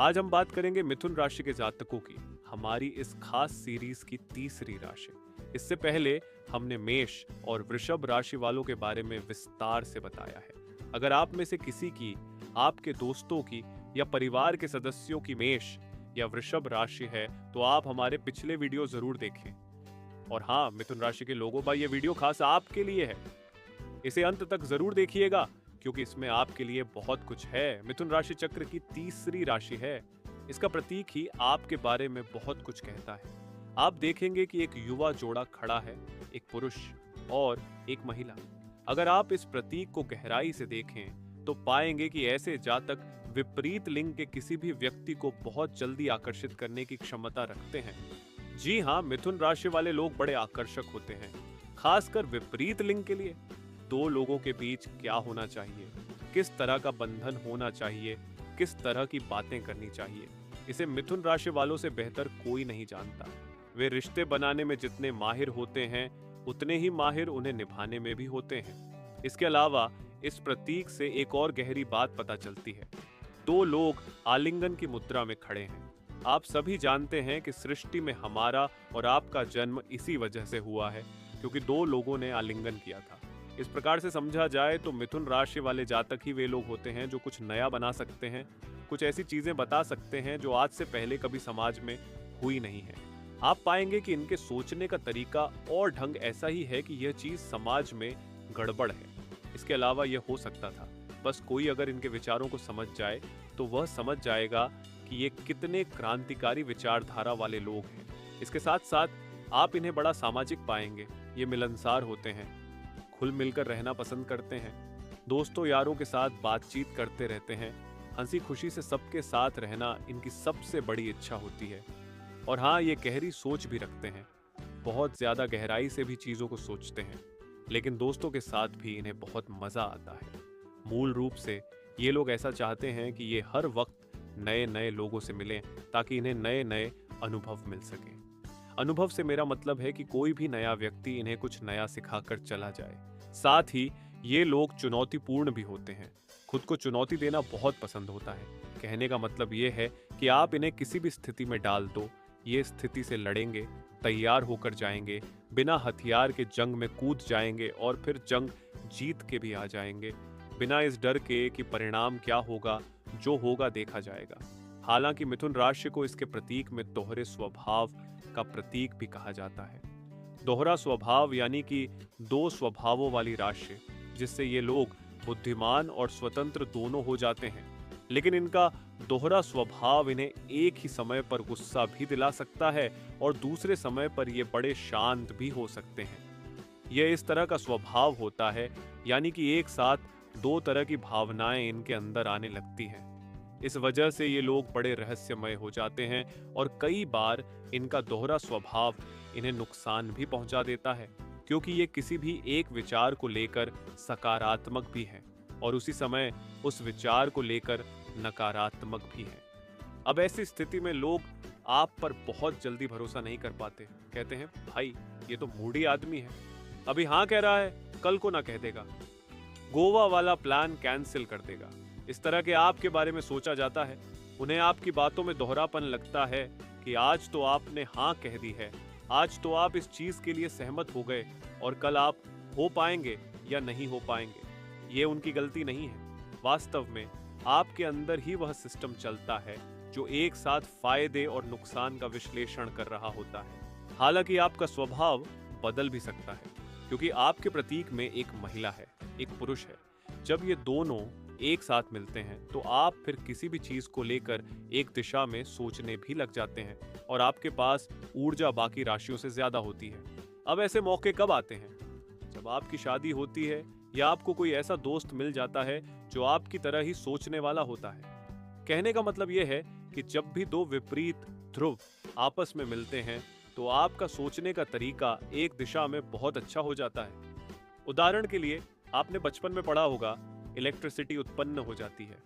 आज हम बात करेंगे मिथुन राशि के जातकों की, हमारी इस खास सीरीज की तीसरी राशि। इससे पहले हमने मेष और वृषभ राशि वालों के बारे में विस्तार से बताया है। अगर आप में से किसी की, आपके दोस्तों की या परिवार के सदस्यों की मेष या वृषभ राशि है तो आप हमारे पिछले वीडियो जरूर देखें। और हाँ, मिथुन राशि के लोगों भाई, ये वीडियो खास आपके लिए है। इसे अंत तक जरूर देखिएगा क्योंकि इसमें आपके लिए बहुत कुछ है। मिथुन राशि चक्र की तीसरी राशि है। इसका प्रतीक ही आपके बारे में बहुत कुछ कहता है। आप देखेंगे कि एक युवा जोड़ा खड़ा है, एक पुरुष और एक महिला। अगर आप इस प्रतीक को गहराई से देखें तो पाएंगे कि ऐसे जातक विपरीत लिंग के किसी भी व्यक्ति को बहुत जल्दी आकर्षित करने की क्षमता रखते हैं। जी हाँ, मिथुन राशि वाले लोग बड़े आकर्षक होते हैं, खासकर विपरीत लिंग के लिए। दो लोगों के बीच क्या होना चाहिए, किस तरह का बंधन होना चाहिए, किस तरह की बातें करनी चाहिए, इसे मिथुन राशि वालों से बेहतर कोई नहीं जानता। वे रिश्ते बनाने में जितने माहिर होते हैं उतने ही माहिर उन्हें निभाने में भी होते हैं। इसके अलावा इस प्रतीक से एक और गहरी बात पता चलती है। दो लोग आलिंगन की मुद्रा में खड़े हैं। आप सभी जानते हैं कि सृष्टि में हमारा और आपका जन्म इसी वजह से हुआ है, क्योंकि दो लोगों ने आलिंगन किया था। इस प्रकार से समझा जाए तो मिथुन राशि वाले जातक ही वे लोग होते हैं जो कुछ नया बना सकते हैं, कुछ ऐसी चीजें बता सकते हैं जो आज से पहले कभी समाज में हुई नहीं है। आप पाएंगे कि इनके सोचने का तरीका और ढंग ऐसा ही है कि यह चीज समाज में गड़बड़ है। इसके अलावा यह हो सकता था, बस कोई अगर इनके विचारों को समझ जाए तो वह समझ जाएगा कि ये कितने क्रांतिकारी विचारधारा वाले लोग हैं। इसके साथ साथ आप इन्हें बड़ा सामाजिक पाएंगे। ये मिलनसार होते हैं, खुल मिलकर रहना पसंद करते हैं, दोस्तों यारों के साथ बातचीत करते रहते हैं, हंसी खुशी से सबके साथ रहना इनकी सबसे बड़ी इच्छा होती है। और हाँ, ये गहरी सोच भी रखते हैं, बहुत ज्यादा गहराई से भी चीजों को सोचते हैं। लेकिन दोस्तों के साथ भी इन्हें बहुत मजा आता है। मूल रूप से ये लोग ऐसा चाहते हैं कि ये हर वक्त नए नए लोगों से मिलें ताकि इन्हें नए नए अनुभव मिल सके। अनुभव से मेरा मतलब है कि कोई भी नया व्यक्ति इन्हें कुछ नया सिखाकर चला जाए। साथ ही ये लोग चुनौतीपूर्ण भी होते हैं, खुद को चुनौती देना बहुत पसंद होता है। कहने का मतलब ये है कि आप इन्हें किसी भी स्थिति में डाल दो, ये स्थिति से लड़ेंगे, तैयार होकर जाएंगे, बिना हथियार के जंग में कूद जाएंगे और फिर जंग जीत के भी आ जाएंगे, बिना इस डर के कि परिणाम क्या होगा, जो होगा देखा जाएगा। हालांकि मिथुन राशि को इसके प्रतीक में दोहरे स्वभाव का प्रतीक भी कहा जाता है। दोहरा स्वभाव यानी कि दो स्वभावों वाली राशि, जिससे ये लोग बुद्धिमान और स्वतंत्र दोनों हो जाते हैं। लेकिन इनका दोहरा स्वभाव इन्हें एक ही समय पर गुस्सा भी दिला सकता है और दूसरे समय पर ये बड़े शांत भी हो सकते हैं। यह इस तरह का स्वभाव होता है, यानी कि एक साथ दो तरह की भावनाएं इनके अंदर आने लगती हैं। इस वजह से ये लोग बड़े रहस्यमय हो जाते हैं और कई बार इनका दोहरा स्वभाव इन्हें नुकसान भी पहुंचा देता है, क्योंकि ये किसी भी एक विचार को लेकर सकारात्मक भी हैं और उसी समय उस विचार को लेकर नकारात्मक भी हैं। अब ऐसी स्थिति में लोग आप पर बहुत जल्दी भरोसा नहीं कर पाते। कहते हैं, भाई ये तो मूडी आदमी है, अभी हाँ कह रहा है, कल को ना कह देगा, गोवा वाला प्लान कैंसिल कर देगा। इस तरह के आपके बारे में सोचा जाता है। उन्हें आपकी बातों में दोहरापन लगता है कि आज तो आपने हाँ कह दी है, आज तो आप इस चीज के लिए सहमत हो गए और कल आप हो पाएंगे या नहीं हो पाएंगे। ये उनकी गलती नहीं है। वास्तव में आपके अंदर ही वह सिस्टम चलता है जो एक साथ फायदे और नुकसान का विश्लेषण कर रहा होता है। हालांकि आपका स्वभाव बदल भी सकता है, क्योंकि आपके प्रतीक में एक महिला है, एक पुरुष है। जब ये दोनों एक साथ मिलते हैं तो आप फिर किसी भी चीज को लेकर एक दिशा में सोचने भी लग जाते हैं और आपके पास ऊर्जा बाकी राशियों से ज्यादा होती है। अब ऐसे मौके कब आते हैं? जब आपकी शादी होती है या आपको कोई ऐसा दोस्त मिल जाता है जो आपकी तरह ही सोचने वाला होता है। कहने का मतलब यह है कि जब भी दो विपरीत ध्रुव आपस में मिलते हैं तो आपका सोचने का तरीका एक दिशा में बहुत अच्छा हो जाता है। उदाहरण के लिए, आपने बचपन में पढ़ा होगा, इलेक्ट्रिसिटी उत्पन्न हो जाती है।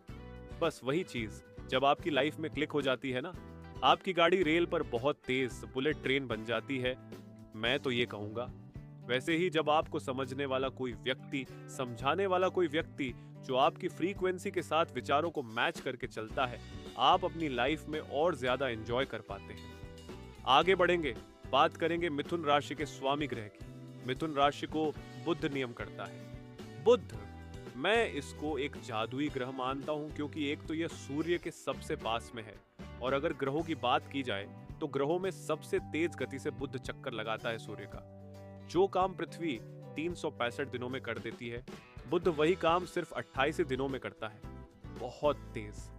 बस वही चीज जब आपकी लाइफ में क्लिक हो जाती है ना, आपकी गाड़ी रेल पर बहुत तेज बुलेट ट्रेन बन जाती है। मैं तो ये कहूंगा, वैसे ही जब आपको समझने वाला कोई व्यक्ति, समझाने वाला कोई व्यक्ति जो आपकी फ्रीक्वेंसी के साथ विचारों को मैच करके चलता है, आप अपनी लाइफ में और ज्यादा एंजॉय कर पाते हैं। आगे बढ़ेंगे, बात करेंगे मिथुन राशि के स्वामी ग्रह की। मिथुन राशि को बुध नियम करता है। बुध, मैं इसको एक जादुई ग्रह मानता हूं, क्योंकि एक तो यह सूर्य के सबसे पास में है, और अगर ग्रहों की बात की जाए तो ग्रहों में सबसे तेज गति से बुध चक्कर लगाता है सूर्य का। जो काम पृथ्वी 365 दिनों में कर देती है, बुध वही काम सिर्फ 28 दिनों में करता है। बहुत तेज।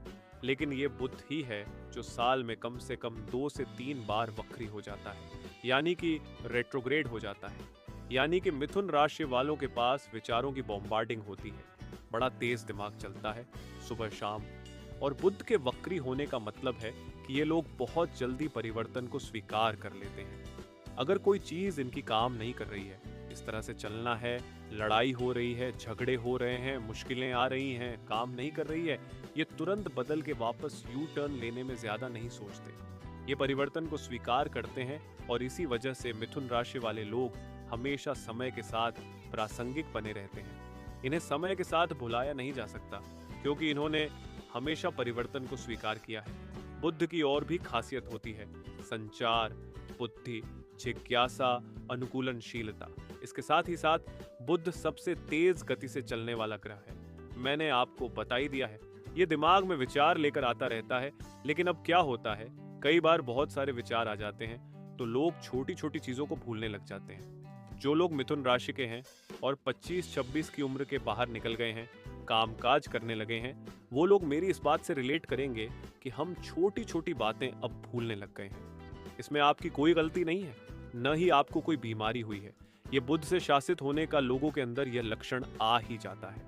लेकिन ये बुध ही है जो साल में कम से कम 2 से 3 बार वक्री हो जाता है, यानी कि रेट्रोग्रेड हो जाता है। यानी कि मिथुन राशि वालों के पास विचारों की बॉम्बार्डिंग होती है, बड़ा तेज दिमाग चलता है सुबह शाम। और बुध के वक्री होने का मतलब है कि ये लोग बहुत जल्दी परिवर्तन को स्वीकार कर लेते हैं। अगर कोई चीज इनकी काम नहीं कर रही है, इस तरह से चलना है, लड़ाई हो रही है, झगड़े हो रहे हैं, मुश्किलें आ रही हैं, काम नहीं कर रही है, ये तुरंत बदल के वापस यू टर्न लेने में ज्यादा नहीं सोचते। ये परिवर्तन को स्वीकार करते हैं, और इसी वजह से मिथुन राशि वाले लोग हमेशा समय के साथ प्रासंगिक बने रहते हैं। इन्हें समय के साथ भुलाया नहीं जा सकता, क्योंकि इन्होंने हमेशा परिवर्तन को स्वीकार किया है। बुद्ध की और भी खासियत होती है, संचार, बुद्धि, जिज्ञासा, अनुकूलनशीलता। इसके साथ ही साथ बुध सबसे तेज गति से चलने वाला ग्रह है। मैंने आपको बता ही दिया है, ये दिमाग में विचार लेकर आता रहता है। लेकिन अब क्या होता है, कई बार बहुत सारे विचार आ जाते हैं तो लोग छोटी छोटी चीजों को भूलने लग जाते हैं। जो लोग मिथुन राशि के हैं और 25-26 की उम्र के बाहर निकल गए हैं, कामकाज करने लगे हैं, वो लोग मेरी इस बात से रिलेट करेंगे कि हम छोटी छोटी बातें अब भूलने लग गए हैं। इसमें आपकी कोई गलती नहीं है, न ही आपको कोई बीमारी हुई है। ये बुध से शासित होने का लोगों के अंदर यह लक्षण आ ही जाता है।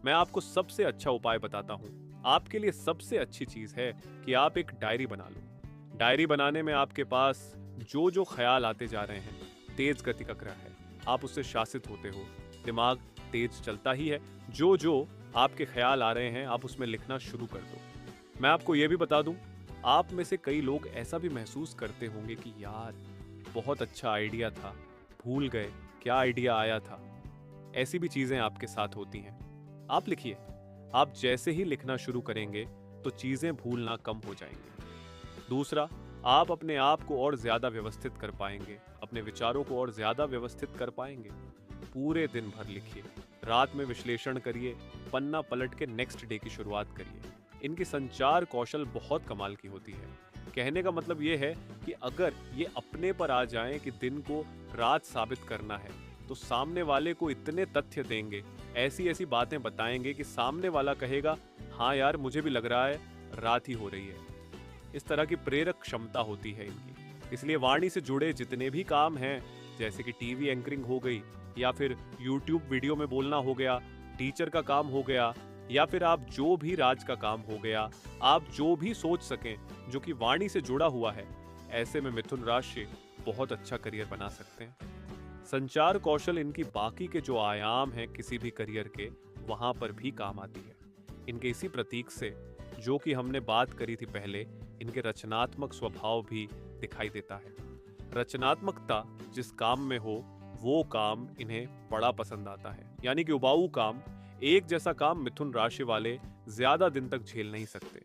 मैं आपको सबसे अच्छा उपाय बताता हूँ। आपके लिए सबसे अच्छी चीज है कि आप एक डायरी बना लो। डायरी बनाने में आपके पास जो जो ख्याल आते जा रहे हैं, तेज गति का ग्रह है, आप उससे शासित होते हो, दिमाग तेज चलता ही है। जो जो आपके ख्याल आ रहे हैं, आप उसमें लिखना शुरू कर दो। मैं आपको यह भी बता दूं, आप में से कई लोग ऐसा भी महसूस करते होंगे कि यार बहुत अच्छा आइडिया था, भूल गए क्या आइडिया आया था। ऐसी भी चीजें आपके साथ होती हैं। आप लिखिए। आप जैसे ही लिखना शुरू करेंगे तो चीजें भूलना कम हो जाएंगी। दूसरा, आप अपने आप को और ज्यादा व्यवस्थित कर पाएंगे, अपने विचारों को और ज्यादा व्यवस्थित कर पाएंगे। पूरे दिन भर लिखिए, रात में विश्लेषण करिए, पन्ना पलट के नेक्स्ट डे की शुरुआत करिए। इनकी संचार कौशल बहुत कमाल की होती है। कहने का मतलब ये है कि अगर ये अपने पर आ जाएं कि दिन को रात साबित करना है, तो सामने वाले को इतने तथ्य देंगे, ऐसी ऐसी बातें बताएंगे कि सामने वाला कहेगा हाँ यार मुझे भी लग रहा है रात ही हो रही है। इस तरह की प्रेरक क्षमता होती है इनकी। इसलिए वाणी से जुड़े जितने भी काम हैं, जैसे कि टीवी एंकरिंग हो गई, या फिर यूट्यूब वीडियो में बोलना हो गया, टीचर का काम हो गया, या फिर आप जो भी राज का काम हो गया, आप जो भी सोच सकें जो कि वाणी से जुड़ा हुआ है, ऐसे में मिथुन राशि बहुत अच्छा करियर बना सकते हैं। संचार कौशल इनकी बाकी के जो आयाम हैं किसी भी करियर के, वहां पर भी काम आती है। इनके इसी प्रतीक से, जो कि हमने बात करी थी पहले, इनके रचनात्मक स्वभाव भी दिखाई देता है। रचनात्मकता जिस काम में हो, वो काम इन्हें बड़ा पसंद आता है। यानी कि उबाऊ काम, एक जैसा काम मिथुन राशि वाले ज्यादा दिन तक झेल नहीं सकते।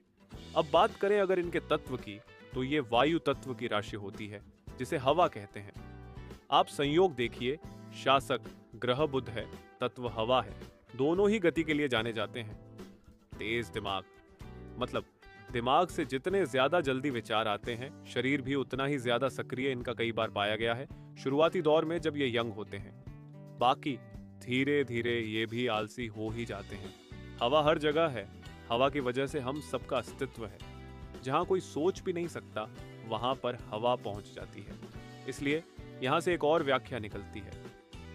अब बात करें अगर इनके तत्व की, तो ये वायु तत्व की राशि होती है, जिसे हवा कहते हैं। आप संयोग देखिए, शासक ग्रह बुध है, तत्व हवा है, दोनों ही गति के लिए जाने जाते हैं। तेज दिमाग, मतलब दिमाग से जितने ज्यादा जल्दी विचार आते हैं, शरीर भी उतना ही ज्यादा सक्रिय इनका कई बार पाया गया है, शुरुआती दौर में जब ये यंग होते हैं। बाकी धीरे धीरे ये भी आलसी हो ही जाते हैं। हवा हर जगह है, हवा की वजह से हम सबका अस्तित्व है। जहां कोई सोच भी नहीं सकता, वहां पर हवा पहुंच जाती है। इसलिए यहां से एक और व्याख्या निकलती है,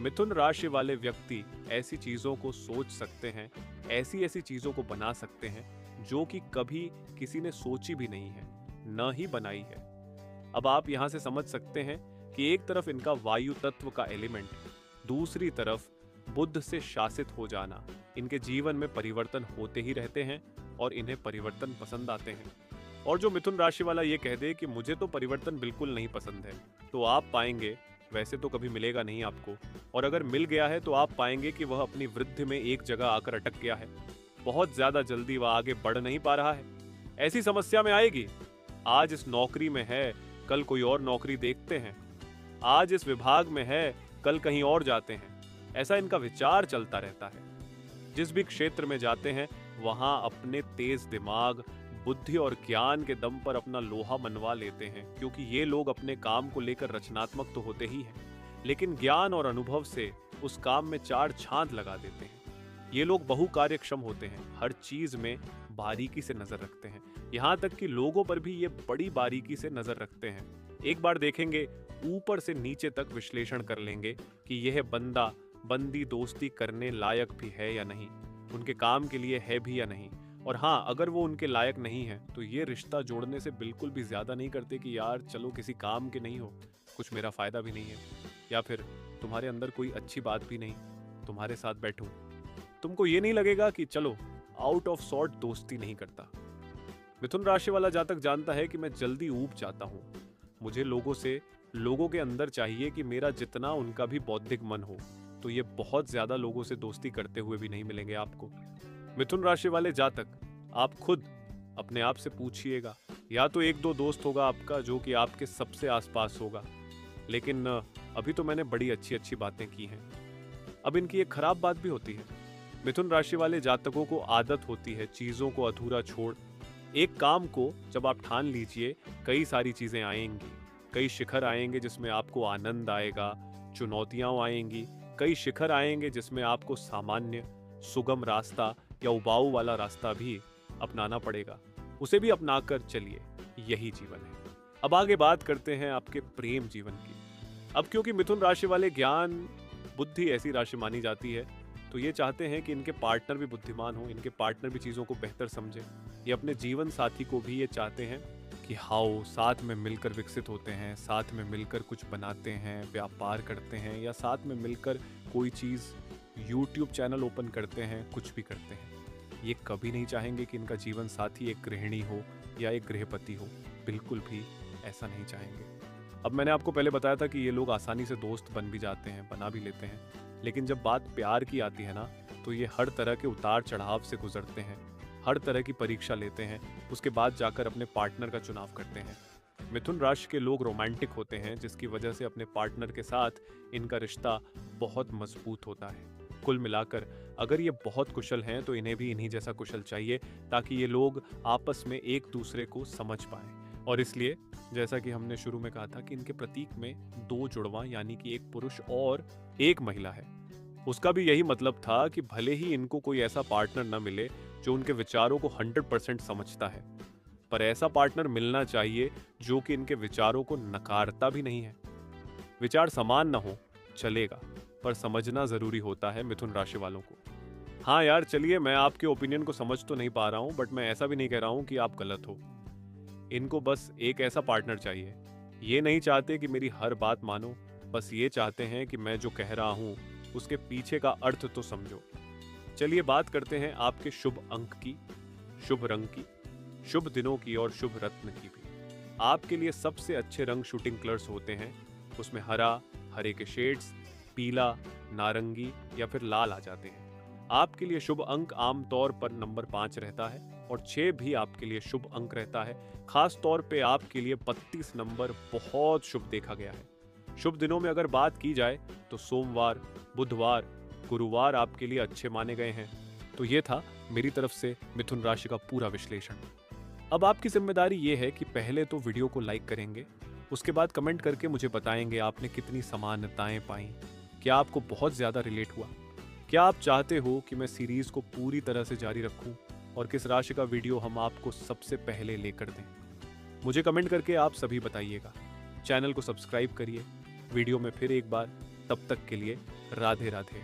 मिथुन राशि वाले व्यक्ति ऐसी चीजों को सोच सकते हैं, ऐसी ऐसी चीजों को बना सकते हैं जो कि कभी किसी ने सोची भी नहीं है, न ही बनाई है। अब आप यहां से समझ सकते हैं कि एक तरफ इनका वायु तत्व का एलिमेंट, दूसरी तरफ बुध से शासित हो जाना, इनके जीवन में परिवर्तन होते ही रहते हैं और इन्हें परिवर्तन पसंद आते हैं। और जो मिथुन राशि वाला ये कह दे कि मुझे तो परिवर्तन बिल्कुल नहीं पसंद है, तो आप पाएंगे वैसे तो कभी मिलेगा नहीं आपको, और अगर मिल गया है तो आप पाएंगे कि वह अपनी वृद्धि में एक जगह आकर अटक गया है। बहुत ज्यादा जल्दी वह आगे बढ़ नहीं पा रहा है। ऐसी समस्या में आएगी। आज इस नौकरी में है, कल कोई और नौकरी देखते हैं। आज इस विभाग में है, कल कहीं और जाते हैं। ऐसा इनका विचार चलता रहता है। जिस भी क्षेत्र में जाते हैं वहां अपने तेज दिमाग, बुद्धि और ज्ञान के दम पर अपना लोहा मनवा लेते हैं, क्योंकि ये लोग अपने काम को लेकर रचनात्मक तो होते ही हैं, लेकिन ज्ञान और अनुभव से उस काम में चार चांद लगा देते हैं। ये लोग बहुकार्यक्षम होते हैं, हर चीज में बारीकी से नजर रखते हैं, यहाँ तक कि लोगों पर भी ये बड़ी बारीकी से नजर रखते हैं। एक बार देखेंगे, ऊपर से नीचे तक विश्लेषण कर लेंगे कि यह बंदा बंदी दोस्ती करने लायक भी है या नहीं, उनके काम के लिए है भी या नहीं। और हाँ, अगर वो उनके लायक नहीं है तो ये रिश्ता जोड़ने से बिल्कुल भी ज्यादा नहीं करते कि यार चलो किसी काम के नहीं हो, कुछ मेरा फायदा भी नहीं है, या फिर तुम्हारे अंदर कोई अच्छी बात भी नहीं, तुम्हारे साथ बैठूं। तुमको ये नहीं लगेगा कि चलो आउट ऑफ सॉर्ट दोस्ती नहीं करता। मिथुन राशि वाला जातक जानता है कि मैं जल्दी ऊब जाता हूँ। मुझे लोगों के अंदर चाहिए कि मेरा जितना उनका भी बौद्धिक मन हो, तो ये बहुत ज्यादा लोगों से दोस्ती करते हुए भी नहीं मिलेंगे आपको। मिथुन राशि वाले जातक, आप खुद अपने आप से पूछिएगा, या तो एक दो दोस्त होगा आपका जो कि आपके सबसे आसपास होगा, लेकिन अभी तो मैंने बड़ी अच्छी अच्छी बातें की हैं। अब इनकी एक खराब बात भी होती है। मिथुन राशि वाले जातकों को आदत होती है चीजों को अधूरा छोड़। एक काम को जब आप ठान लीजिए, कई सारी चीजें आएंगी, कई शिखर आएंगे जिसमें आपको आनंद आएगा, चुनौतियां आएंगी, कई शिखर आएंगे जिसमें आपको सामान्य सुगम रास्ता या उबाऊ वाला रास्ता भी अपनाना पड़ेगा। उसे भी अपनाकर चलिए, यही जीवन है। अब आगे बात करते हैं आपके प्रेम जीवन की। अब क्योंकि मिथुन राशि वाले ज्ञान बुद्धि ऐसी राशि मानी जाती है, तो ये चाहते हैं कि इनके पार्टनर भी बुद्धिमान हो, इनके पार्टनर भी चीज़ों को बेहतर समझे। ये अपने जीवन साथी को भी ये चाहते हैं कि हाओ साथ में मिलकर विकसित होते हैं, साथ में मिलकर कुछ बनाते हैं, व्यापार करते हैं, या साथ में मिलकर कोई चीज़ यूट्यूब चैनल ओपन करते हैं, कुछ भी करते हैं। ये कभी नहीं चाहेंगे कि इनका जीवन साथी एक गृहिणी हो या एक गृहपति हो, बिल्कुल भी ऐसा नहीं चाहेंगे। अब मैंने आपको पहले बताया था कि ये लोग आसानी से दोस्त बन भी जाते हैं, बना भी लेते हैं, लेकिन जब बात प्यार की आती है ना, तो ये हर तरह के उतार चढ़ाव से गुजरते हैं, हर तरह की परीक्षा लेते हैं, उसके बाद जाकर अपने पार्टनर का चुनाव करते हैं। मिथुन राशि के लोग रोमांटिक होते हैं, जिसकी वजह से अपने पार्टनर के साथ इनका रिश्ता बहुत मजबूत होता है। कुल मिलाकर अगर ये बहुत कुशल हैं तो इन्हें भी इन्हीं जैसा कुशल चाहिए, ताकि ये लोग आपस में एक दूसरे को समझ पाएं। और इसलिए जैसा कि हमने शुरू में कहा था कि इनके प्रतीक में दो जुड़वा यानी कि एक पुरुष और एक महिला है। उसका भी यही मतलब था कि भले ही इनको कोई ऐसा पार्टनर न मिले जो उनके विचारों को 100% समझता है, पर ऐसा पार्टनर मिलना चाहिए जो कि इनके विचारों को नकारता भी नहीं है। विचार समान ना हो चलेगा, पर समझना जरूरी होता है मिथुन राशि वालों को। हाँ यार, चलिए मैं आपके ओपिनियन को समझ तो नहीं पा रहा हूँ, बट मैं ऐसा भी नहीं कह रहा हूँ कि आप गलत हो। इनको बस एक ऐसा पार्टनर चाहिए। ये नहीं चाहते कि मेरी हर बात मानो, बस ये चाहते हैं कि मैं जो कह रहा हूँ उसके पीछे का अर्थ तो समझो। चलिए बात करते हैं आपके शुभ अंक की, शुभ रंग की, शुभ दिनों की और शुभ रत्न की भी। आपके लिए सबसे अच्छे रंग शूटिंग कलर्स होते हैं। उसमें हरा, हरे के शेड्स, पीला, नारंगी या फिर लाल आ जाते हैं। आपके लिए शुभ अंक आमतौर पर नंबर 5 रहता है और 6 भी आपके लिए शुभ अंक रहता है। खास तौर पे आपके लिए 32 नंबर बहुत शुभ देखा गया है। शुभ दिनों में अगर बात की जाए तो सोमवार, बुधवार, गुरुवार आपके लिए अच्छे माने गए हैं। तो ये था मेरी तरफ से मिथुन राशि का पूरा विश्लेषण। अब आपकी जिम्मेदारी ये है कि पहले तो वीडियो को लाइक करेंगे, उसके बाद कमेंट करके मुझे बताएंगे आपने कितनी समानताएं पाई, क्या आपको बहुत ज़्यादा रिलेट हुआ, क्या आप चाहते हो कि मैं सीरीज़ को पूरी तरह से जारी रखूं, और किस राशि का वीडियो हम आपको सबसे पहले लेकर दें। मुझे कमेंट करके आप सभी बताइएगा। चैनल को सब्सक्राइब करिए। वीडियो में फिर एक बार, तब तक के लिए राधे राधे।